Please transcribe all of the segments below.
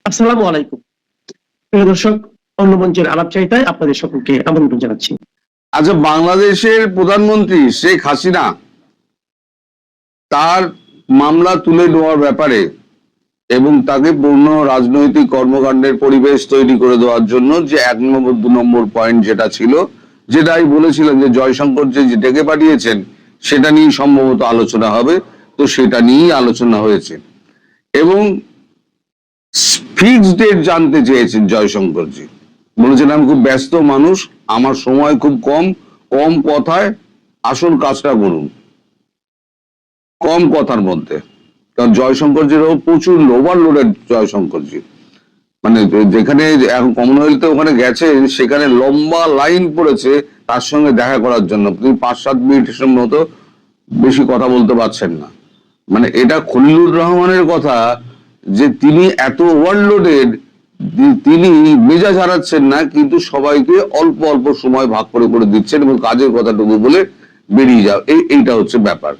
আসসালামু আলাইকুম প্রিয় দর্শক, অন্য মঞ্চের আলাপচারিতায় আপনাদের সকলকে আমন্ত্রণ জানাচ্ছি। আচ্ছা, বাংলাদেশের প্রধানমন্ত্রী শেখ হাসিনা তার মামলা তুলে নেওয়ার ব্যাপারে এবং তাকে পূর্ণ রাজনৈতিক কর্মকাণ্ডের পরিবেশ তৈরি করে দেওয়ার জন্য যে 1 নম্বর 2 নম্বর পয়েন্ট যেটা ছিল, যেটাই বলেছিলেন যে জয়শঙ্কর যে ডেকে পাঠিয়েছেন সেটা নিয়ে সম্ভবত আলোচনা হবে, তো সেটা নিয়েই আলোচনা হয়েছে এবং ফিক্সড ডেট জানতে চেয়েছেন জয়শঙ্করজি। বলেছেন আমি খুব ব্যস্ত মানুষ, আমার সময় খুব কম, কম কথায় আসল কাজটা করুন, কম কথার মধ্যে। কারণ জয়শঙ্করজিরও প্রচুর ওভারলোডেড জয়শঙ্করজি, মানে যেখানে এখন কমনওয়েলথে ওখানে গেছে সেখানে লম্বা লাইন পড়েছে তার সঙ্গে দেখা করার জন্য। তিনি 5-7 মিনিটের মতো বেশি কথা বলতে পারছেন না। মানে এটা খলিলুর রহমানের কথা যে তিনি এত ওভারলোডেড, তিনি মেজাজ হারাচ্ছেন না, কিন্তু সবাইকে অল্প অল্প সময় ভাগ করে করে দিচ্ছেন এবং কাজের কথাটুকু বলে বেরিয়ে যাও, এইটা হচ্ছে ব্যাপার।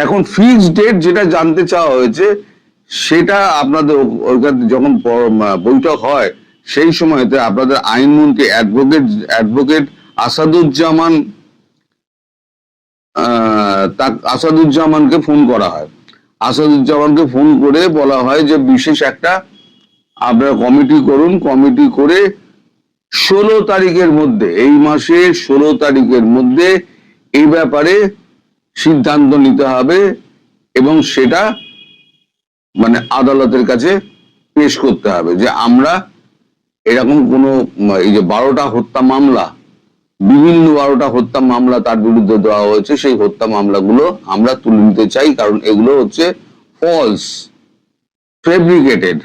এখন ফিক্সড ডেট যেটা জানতে চাওয়া হয়েছে সেটা আপনাদের যখন বৈঠক হয় সেই সময়তে আপনাদের আইনমন্ত্রী অ্যাডভোকেট আসাদুজ্জামানকে ফোন করা হয়। আসাদুজ্জামানকে ফোন করে বলা হয় যে বিশেষ একটা আপনারা কমিটি করুন, কমিটি করে 16 তারিখের মধ্যে, এই মাসের 16 তারিখের মধ্যে এই ব্যাপারে সিদ্ধান্ত নিতে হবে এবং সেটা মানে আদালতের কাছে পেশ করতে হবে যে আমরা এরকম কোনো এই যে 12টা হত্যা মামলা, বিভিন্ন 12টা হত্যা মামলা তার বিরুদ্ধে দেওয়া হয়েছে, সেই হত্যা মামলাগুলো আমরা তুলে নিতে চাই, কারণ এগুলো হচ্ছে ফলস, ফেব্রিকেটেড,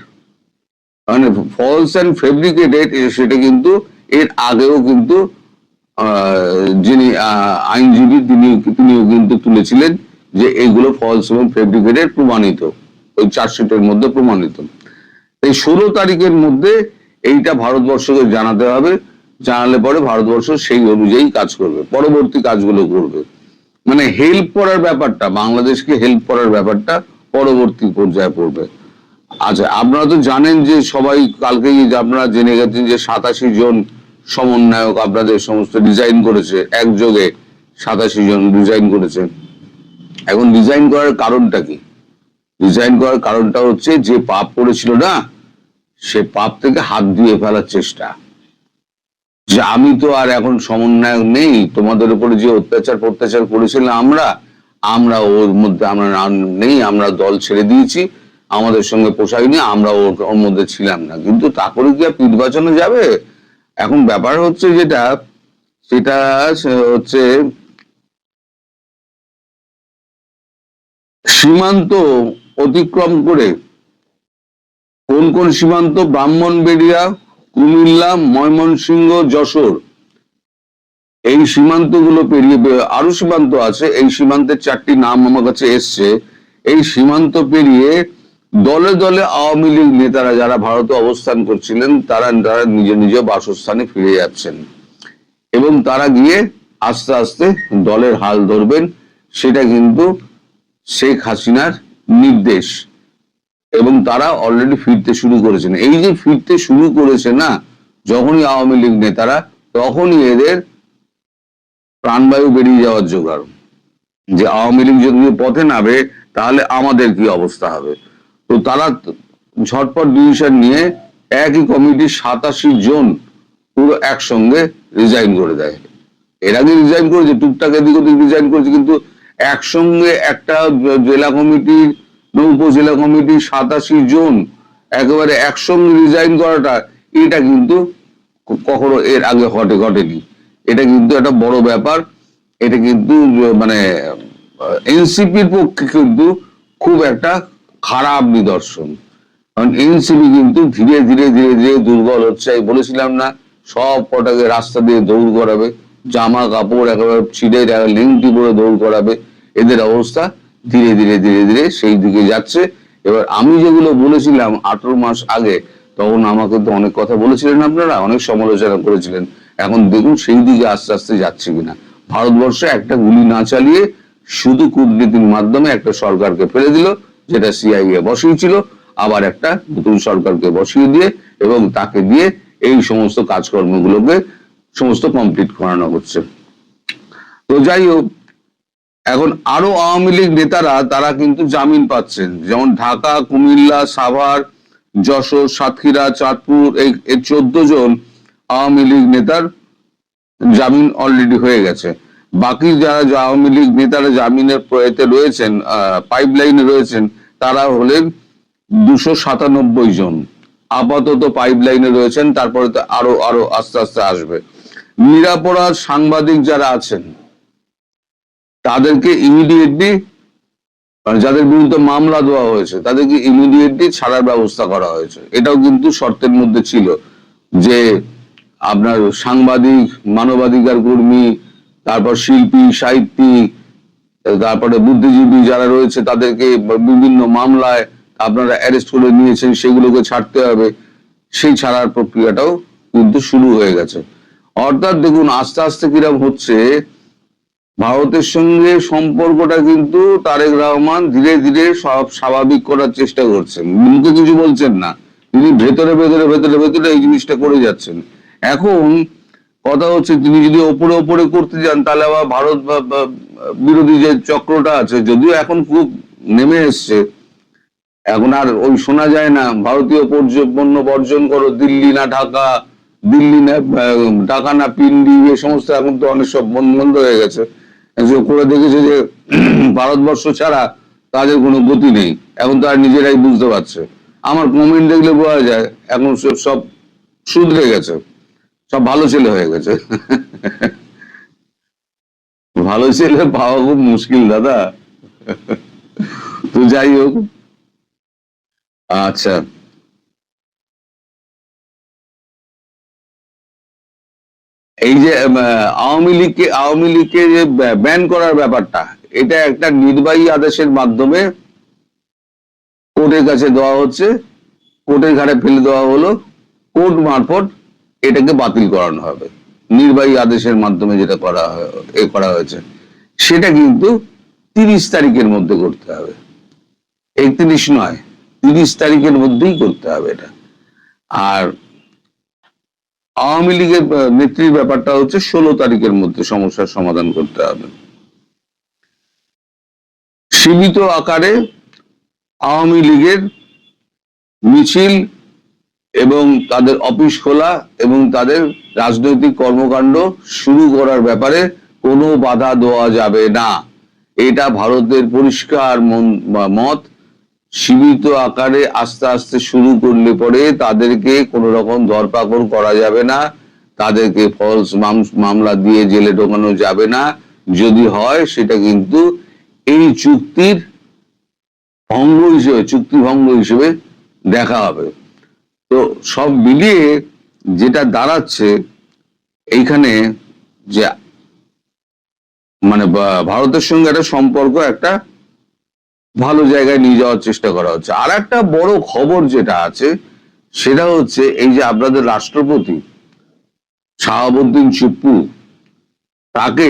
মানে ফলস অ্যান্ড ফেব্রিকেটেড। সেটা কিন্তু এর আগেও কিন্তু যিনি আইনজীবী তিনিও কিন্তু তুলেছিলেন যে এগুলো ফলস এবং ফেব্রিকেটেড প্রমাণিত, ওই চার্জশিটের মধ্যে প্রমাণিত। এই 16 তারিখের মধ্যে এইটা ভারতবর্ষকে জানাতে হবে, জানালে পরে ভারতবর্ষ সেই অনুযায়ী কাজ করবে, পরবর্তী কাজগুলো করবে। মানে হেল্প করার ব্যাপারটা, বাংলাদেশকে হেল্প করার ব্যাপারটা পরবর্তী পর্যায়ে পড়বে। আচ্ছা, আপনারা তো জানেন যে সবাই কালকেই আপনারা জেনে গেছেন যে 87 জন সমন্বয়ক আপনাদের সমস্ত ডিজাইন করেছে, একযোগে 87 জন ডিজাইন করেছে। এখন ডিজাইন করার কারণটা কি? ডিজাইন করার কারণটা হচ্ছে যে পাপ করেছিল না, সে পাপ থেকে হাত ধুয়ে ফেলার চেষ্টা, যে আমি তো আর এখন সমন্বয়ক নেই, তোমাদের উপরে যে অত্যাচার করেছিলাম আমরা ওর মধ্যে আমরা নেই, আমরা দল ছেড়ে দিয়েছি, আমাদের সঙ্গে পোষায়নি, আমরা ওর মধ্যে ছিলাম না। কিন্তু তা করে কি আর নির্বাচনে যাবে? এখন ব্যাপার হচ্ছে যেটা, সেটা হচ্ছে সীমান্ত অতিক্রম করে, কোন কোন সীমান্ত? ব্রাহ্মণবাড়িয়া, কুমিল্লা, ময়মনসিংহ, যশোর, এই সীমান্তগুলো পেরিয়ে আরো সীমান্ত আছে, এই সীমান্তের 4টি নাম আমার কাছে এসছে। এই সীমান্ত পেরিয়ে দলে দলে আওয়ামী লীগ নেতারা যারা ভারতে অবস্থান করছিলেন তারা নিজ নিজ বাসস্থানে ফিরে যাচ্ছেন এবং তারা গিয়ে আস্তে আস্তে দলের হাল ধরবেন। সেটা কিন্তু শেখ হাসিনার নির্দেশ এবং তারা অলরেডি ফিরতে শুরু করেছেন। এই যে ফিরতে শুরু করেছে না, যখনই আওয়ামী লীগ নেতারা, তখনই এদের প্রাণবায়ু বেরিয়ে যাওয়ার জোগাড়, যে আওয়ামী লীগ যদি পথে নামে তাহলে আমাদের কি অবস্থা হবে। তো তারা ঝটপট ডিসিশন নিয়ে একই কমিটির 87 জন পুরো একসঙ্গে রিজাইন করে দেয়। এর আগে রিজাইন করেছে, টুকটাক এদিক ওদিক রিজাইন করেছে, কিন্তু একসঙ্গে একটা জেলা কমিটির, উপজেলা কমিটির 87 জন একেবারে একসঙ্গে রিজাইন করাটা, এটা কিন্তু কখনো এর আগে ঘটেনি। এটা কিন্তু একটা বড় ব্যাপার। এটা কিন্তু মানে এনসিপির পক্ষে কিন্তু খুব একটা খারাপ নিদর্শন, কারণ এনসিপি কিন্তু ধীরে ধীরে ধীরে ধীরে দুর্বল হচ্ছে। আমি বলেছিলাম না, সব কটাকে রাস্তা দিয়ে দৌড় করাবে, জামা কাপড় একেবারে ছিঁড়ে লিঙ্কটি পরে দৌড় করাবে, এদের অবস্থা ধীরে ধীরে ধীরে ধীরে সেই দিকে যাচ্ছে। এবার আমি যেগুলো বলেছিলাম 18 মাস আগে, তখন আমাকে তো অনেক কথা বলেছিলেন আপনারা, অনেক সমালোচনা করেছিলেন। এখন দেখুন সেই দিকে আস্তে আস্তে যাচ্ছে কিনা। ভারতবর্ষে একটা গুলি না চালিয়ে শুধু কূটনীতির মাধ্যমে একটা সরকারকে ফেলে দিল, যেটা সিআইএ বসিয়েছিল। আবার একটা নতুন সরকারকে বসিয়ে দিয়ে এবং তাকে দিয়ে এই সমস্ত কাজকর্মগুলোকে সমস্ত কমপ্লিট করানো হচ্ছে। তো যাই হোক, এখন আরো আওয়ামী লীগ নেতারা তারা কিন্তু জামিন পাচ্ছেন, যেমন ঢাকা, কুমিল্লা, সাভার, যশোর, সাতক্ষীরা, চাঁদপুর, এই 14 জন আওয়ামী লীগ নেতার জামিন অলরেডি হয়ে গেছে। বাকি যারা আওয়ামী লীগ নেতারা জামিনের প্রয়াতে রয়েছেন, পাইপলাইনে রয়েছেন, তারা হলেন 297 জন আপাতত পাইপলাইনে রয়েছেন। তারপরে তো আরো আরো আস্তে আস্তে আসবে। নিরাপরাধ সাংবাদিক যারা আছেন তাদেরকে ইমিডিয়েটলি, যাদের বিরুদ্ধে মামলা দেওয়া হয়েছে তাদেরকে ইমিডিয়েটলি ছাড়ার ব্যবস্থা করা হয়েছে। এটাও কিন্তু শর্তের মধ্যে ছিল যে আপনার সাংবাদিক, মানবাধিকার কর্মী, তারপর শিল্পী, সাহিত্যিক, তারপরে বুদ্ধিজীবী যারা রয়েছে তাদেরকে বিভিন্ন মামলায় আপনারা অ্যারেস্ট করে নিয়েছেন, সেগুলোকে ছাড়তে হবে। সেই ছাড়ার প্রক্রিয়াটাও কিন্তু শুরু হয়ে গেছে। অর্থাৎ দেখুন আস্তে আস্তে কিরকম হচ্ছে, ভারতের সঙ্গে সম্পর্কটা কিন্তু তারেক রহমান ধীরে ধীরে সব স্বাভাবিক করার চেষ্টা করছেন। মুখে কিছু বলছেন না, তিনি ভেতরে ভেতরে ভেতরে ভেতরে এই জিনিসটা করে যাচ্ছেন। এখন কথা হচ্ছে তিনি যদি ওপরে ওপরে করতে যান তাহলে আবার ভারত বিরোধী যে চক্রটা আছে, যদিও এখন খুব নেমে এসছে, এখন আর ওই শোনা যায় না ভারতীয় পণ্য বর্জন করো, দিল্লি না ঢাকা, দিল্লি না ঢাকা না পিন্ডি, এই সমস্ত এখন তো অনেক সব বন্ধ হয়ে গেছে। করে দেখেছে যে ভারতবর্ষ ছাড়া তাদের কোনো গতি নেই। এখন তারা নিজেরাই বুঝতে পারছে। আমার কমেন্ট দেখলে বোঝা যায় এখন সব শুধরে গেছে, সব ভালো ছেলে হয়ে গেছে। ভালো ছেলে পাওয়া খুব মুশকিল দাদা। তো যাই হোক, আচ্ছা, এই যে আওয়ামী লীগকে যে ব্যান করার ব্যাপারটা, এটা একটা নির্বাহী আদেশের মাধ্যমে কোর্টের কাছে দেওয়া হচ্ছে, কোর্টের ঘাড়ে ফেলে দেওয়া হলো, কোর্ট মারফত এটাকে বাতিল করানো হবে। নির্বাহী আদেশের মাধ্যমে যেটা করা হয়েছে সেটা কিন্তু 30 তারিখের মধ্যে করতে হবে, 31 নয়, 30 তারিখের মধ্যেই করতে হবে এটা। আর আওয়ামী লীগের নেত্রীর ব্যাপারটা হচ্ছে 16 তারিখের মধ্যে সমস্যার সমাধান করতে হবে। সীমিত আকারে আওয়ামী লীগের মিছিল এবং তাদের অফিস খোলা এবং তাদের রাজনৈতিক কর্মকাণ্ড শুরু করার ব্যাপারে কোনো বাধা দেওয়া যাবে না, এটা ভারতের পরিষ্কার মত। সীমিত আকারে আস্তে আস্তে শুরু করলে পরে তাদেরকে কোনো রকম ধরপাকড় করা যাবে না, তাদেরকে ফলস মামলা দিয়ে জেলে ঢোকানো যাবে না। যদি হয় সেটা কিন্তু এই চুক্তির ভঙ্গ হিসেবে, চুক্তি ভঙ্গ হিসেবে দেখা হবে। তো সব মিলিয়ে যেটা দাঁড়াচ্ছে এইখানে যে মানে ভারতের সঙ্গে একটা সম্পর্ক একটা ভালো জায়গায় নিয়ে যাওয়ার চেষ্টা করা হচ্ছে। আর একটা বড় খবর যেটা আছে সেটা হচ্ছে এই যে আপনাদের রাষ্ট্রপতি শাহাবুদ্দিন চুপ্পু, তাকে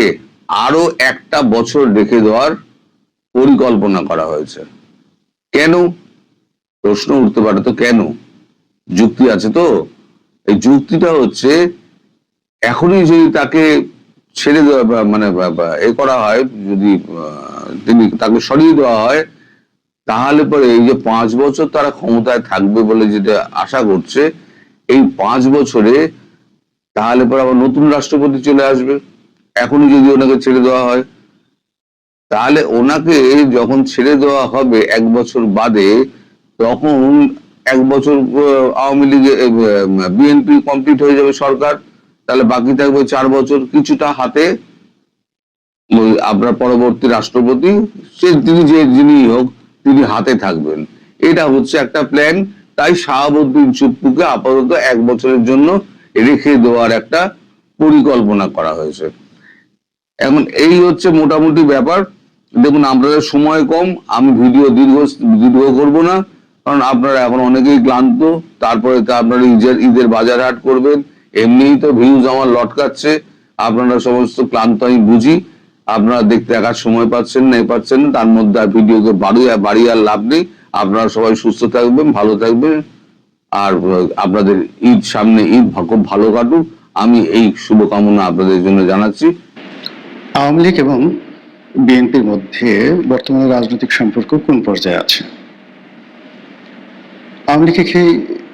আরো একটা বছর রেখে দেওয়ার পরিকল্পনা করা হয়েছে। কেন প্রশ্ন উঠতে পারে, তো কেন? যুক্তি আছে তো। এই যুক্তিটা হচ্ছে এখনই যদি তাকে ছেড়ে দেওয়া মানে এ করা হয়, যদি তাকে সরিয়ে দেওয়া হয়, তাহলে পরে এই যে 5 বছর তারা ক্ষমতায় থাকবে বলে যেটা আশা করছে, এই 5 বছরে তাহলে পরে আবার নতুন রাষ্ট্রপতি চলে আসবে। এখনই যদি ওনাকে ছেড়ে দেওয়া হয়, তাহলে ওনাকে যখন ছেড়ে দেওয়া হবে 1 বছর বাদে, তখন 1 বছর আওয়ামী লীগ বিএনপি কমপ্লিট হয়ে যাবে সরকার, তাহলে বাকি থাকবে 4 বছর। কিছুটা হাতে আপনার পরবর্তী রাষ্ট্রপতি, সে তিনি যিনি হোক, তিনি হাতে থাকবেন। এটা হচ্ছে একটা প্ল্যান। তাই শাহাবুদ্দিন চুপ্পুকে আপাতত 1 বছরের জন্য রেখে দেওয়ার একটা পরিকল্পনা করা হয়েছে। এখন এই হচ্ছে মোটামুটি ব্যাপার। দেখুন আপনাদের সময় কম, আমি ভিডিও দীর্ঘ করব না, কারণ আপনারা এখন অনেকেই ক্লান্ত। তারপরে তো আপনারা ঈদের বাজার হাট করবেন, এমনিই তো ভিউজ আমার লটকাচ্ছে, আপনারা সমস্ত ক্লান্ত আমি বুঝি। আপনারা দেখতে দেখার সময় পাচ্ছেন না, তার মধ্যে আর ভিডিওকে বাড়িয়ে আর লাভ নেই। আপনারা সবাই সুস্থ থাকবেন, ভালো থাকবেন, আর আপনাদের ঈদ সামনে, ঈদ খুব ভালো কাটুক, আমি এই শুভকামনা আপনাদের জন্য জানাচ্ছি। আওয়ামী লীগ এবং বিএনপির মধ্যে বর্তমানে রাজনৈতিক সম্পর্ক কোন পর্যায়ে আছে? আওয়ামী লীগকে কি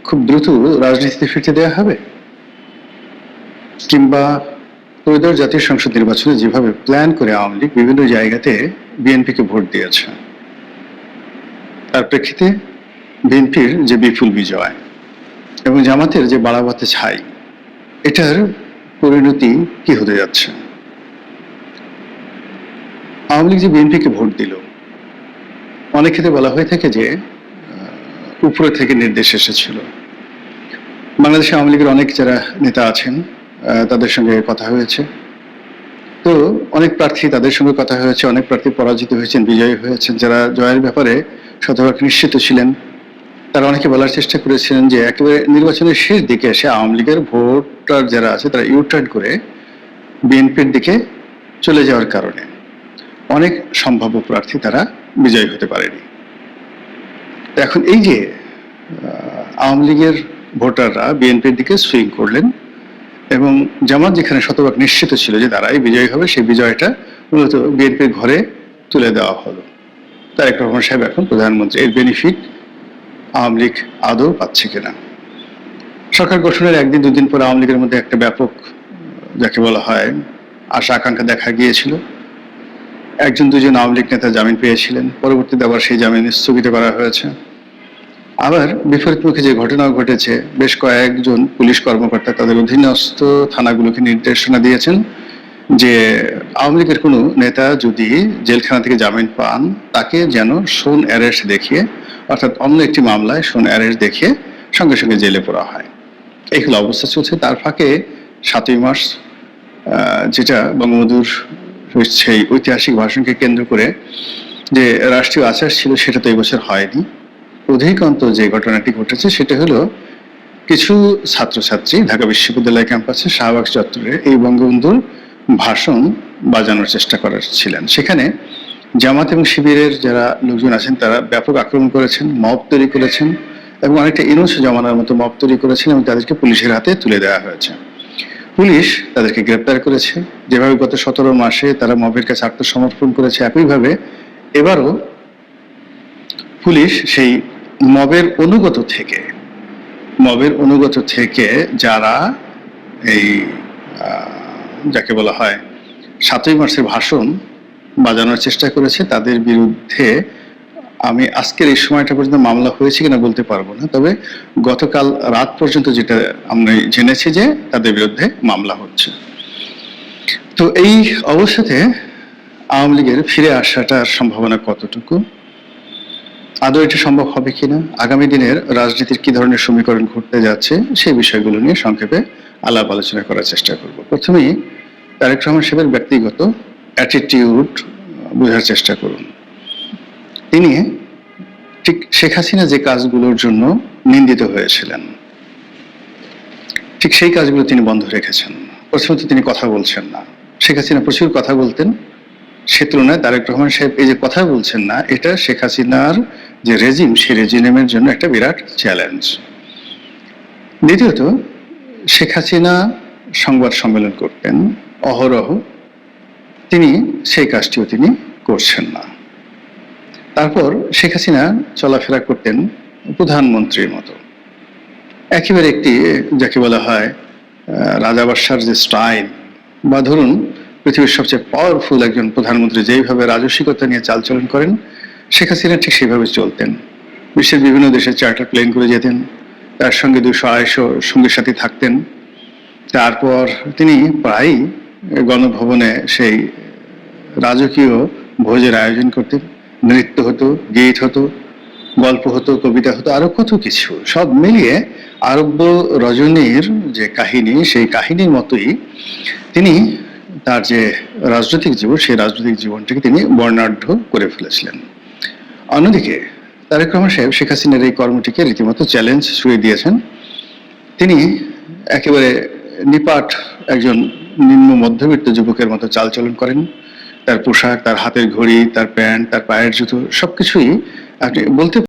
খুব দ্রুত রাজনীতিতে ফিরতে দেওয়া হবে, কিংবা ত্রয়োদশ জাতীয় সংসদ নির্বাচনে যেভাবে প্ল্যান করে আওয়ামী লীগ বিভিন্ন জায়গাতে বিএনপিকে ভোট দিয়েছে, তার প্রেক্ষিতে বিএনপির যে বিপুল বিজয় এবং জামাতের যে বাড়াবাতে ছাই, এটার পরিণতি কি হতে যাচ্ছে? আওয়ামী লীগ যে বিএনপিকে ভোট দিল, অনেক ক্ষেত্রে বলা হয়ে থাকে যে উপরে থেকে নির্দেশ এসেছিল। বাংলাদেশে আওয়ামী লীগের অনেক যারা নেতা আছেন তাদের সঙ্গে কথা হয়েছে, তো অনেক প্রার্থী, তাদের সঙ্গে কথা হয়েছে, অনেক প্রার্থী পরাজিত হয়েছেন, বিজয়ী হয়েছেন। যারা জয়ের ব্যাপারে শতভাগ নিশ্চিত ছিলেন, তারা অনেকে বলার চেষ্টা করেছিলেন যে একেবারে নির্বাচনের শেষ দিকে এসে আওয়ামী লীগের ভোটার যারা আছে তারা ইউটার্ন করে বিএনপির দিকে চলে যাওয়ার কারণে অনেক সম্ভাব্য প্রার্থী তারা বিজয়ী হতে পারেনি। এখন এই যে আওয়ামী লীগের ভোটাররা বিএনপির দিকে সুইং করলেন এবং জামাত যেখানে শতভাগ নিশ্চিত ছিল যে তারাই বিজয়ী হবে, সেই বিজয়টা মূলত বিএনপির ঘরে তুলে দেওয়া হলো। তারেক রহমান সাহেব এখন প্রধানমন্ত্রী, এর বেনিফিট আওয়ামী লীগ আদৌ পাচ্ছে কিনা? সরকার গঠনের একদিন দুদিন পর আওয়ামী লীগের মধ্যে একটা ব্যাপক, যাকে বলা হয়, আশা আকাঙ্ক্ষা দেখা গিয়েছিল। একজন দুজন আওয়ামী লীগ নেতা জামিন পেয়েছিলেন, পরবর্তীতে আবার সেই জামিন স্থগিত করা হয়েছে। আবার বিপরীতমুখী যে ঘটনা ঘটেছে, বেশ কয়েকজন পুলিশ কর্মকর্তা তাদের অধীনস্থ থানাগুলোকে নির্দেশনা দিয়েছেন যে আওয়ামী লীগের কোনো নেতা যদি জেলখানা থেকে জামিন পান, তাকে যেন শোন অ্যারেস্ট দেখিয়ে, অর্থাৎ অন্য একটি মামলায় শোন অ্যারেস্ট দেখিয়ে সঙ্গে সঙ্গে জেলে পড়া হয়। এই হলো অবস্থা চলছে। তার ফাঁকে 7ই মার্চ, যেটা বঙ্গবন্ধুর সেই ঐতিহাসিক ভাষণকে কেন্দ্র করে যে রাষ্ট্রীয় আচার ছিল, সেটা তো এই বছর হয়নি। অধিকান্ত যে ঘটনাটি ঘটেছে সেটা হলো কিছু ছাত্রছাত্রী ঢাকা বিশ্ববিদ্যালয় ক্যাম্পাসে শাহবাগ চত্বরে এই বঙ্গবন্ধুর ভাষণ বাজানোর চেষ্টা করেছিলেন। সেখানে জামাত এবং শিবিরের যারা লোকজন আছেন তারা ব্যাপক আক্রমণ করেছেন, মব তৈরি করেছেন এবং অনেকটা ইনুস জমানার মতো মব তৈরি করেছেন এবং তাদেরকে পুলিশের হাতে তুলে দেওয়া হয়েছে। পুলিশ তাদেরকে গ্রেপ্তার করেছে। যেভাবে গত 17 মাসে তারা মবের কাছে আত্মসমর্পণ করেছে, একইভাবে এবারও পুলিশ সেই মবের অনুগত থেকে যারা এই যাকে বলা হয় 7ই মার্চের ভাষণ বাজানোর চেষ্টা করেছে, তাদের বিরুদ্ধে আমি আজকের এই সময়টা পর্যন্ত মামলা হয়েছে কিনা বলতে পারবো না, তবে গতকাল রাত পর্যন্ত যেটা আমরা জেনেছি যে তাদের বিরুদ্ধে মামলা হচ্ছে। তো এই অবস্থাতে আওয়ামী লীগের ফিরে আসাটার সম্ভাবনা কতটুকু, আদৌ এটা সম্ভব হবে কিনা, আগামী দিনের রাজনীতির কি ধরনের সমীকরণ ঘটতে যাচ্ছে, সেই বিষয়গুলো নিয়ে সংক্ষেপে আলাপ আলোচনা করার চেষ্টা করব। প্রথমেই তারেক রহমান সাহেবের ব্যক্তিগত অ্যাটিটিউড বোঝার চেষ্টা করুন। তিনি ঠিক শেখ হাসিনা যে কাজগুলোর জন্য নিন্দিত হয়েছিলেন, ঠিক সেই কাজগুলো তিনি বন্ধ রেখেছেন। প্রথমত তিনি কথা বলছেন না। শেখ হাসিনা প্রচুর কথা বলতেন, সে তুলনায় তারেক রহমান সাহেব এই যে কথা বলছেন না, এটা শেখ হাসিনার যে রেজিম, সেই রেজিমের জন্য একটা বিরাট চ্যালেঞ্জ। দ্বিতীয়ত, শেখ হাসিনা সংবাদ সম্মেলন করতেন অহরহ, তিনি সেই কাজটিও তিনি করছেন না। তারপর শেখ হাসিনা চলাফেরা করতেন প্রধানমন্ত্রীর মতো, একেবারে একটি যাকে বলা হয় রাজাবাদশার যে স্টাইল, বা ধরুন পৃথিবীর সবচেয়ে পাওয়ারফুল একজন প্রধানমন্ত্রী যেইভাবে রাজস্বিকতা নিয়ে চালচলন করেন, শেখ হাসিনা ঠিক সেইভাবে চলতেন। বিশ্বের বিভিন্ন দেশে চার্টার প্লেন করে যেতেন, তার সঙ্গে 200-250 সঙ্গী সাথী থাকতেন। তারপর তিনি প্রায়ই গণভবনে সেই রাজকীয় ভোজের আয়োজন করতেন, নৃত্য হতো, গীত হতো, গল্প হতো, কবিতা হতো, আরো কত কিছু। সব মিলিয়ে আরব্য রজনীর যে কাহিনী, সেই কাহিনীর মতোই তিনি তার যে রাজনৈতিক জীবন, সেই রাজনৈতিক জীবনটাকে তিনি বর্ণাঢ্য করে ফেলেছিলেন। অন্যদিকে তারেক রহমান সাহেব শেখ হাসিনার এই কর্মটিকে রীতিমতো চ্যালেঞ্জ ছুঁয়ে দিয়েছেন। তিনি একেবারে নিপাট একজন নিম্ন মধ্যবিত্ত যুবকের মতো চালচলন করেন। তার পোশাক, তার হাতের ঘড়ি, তার প্যান্ট, তার পায়ের জুতো, সবকিছুই আপনি বলতে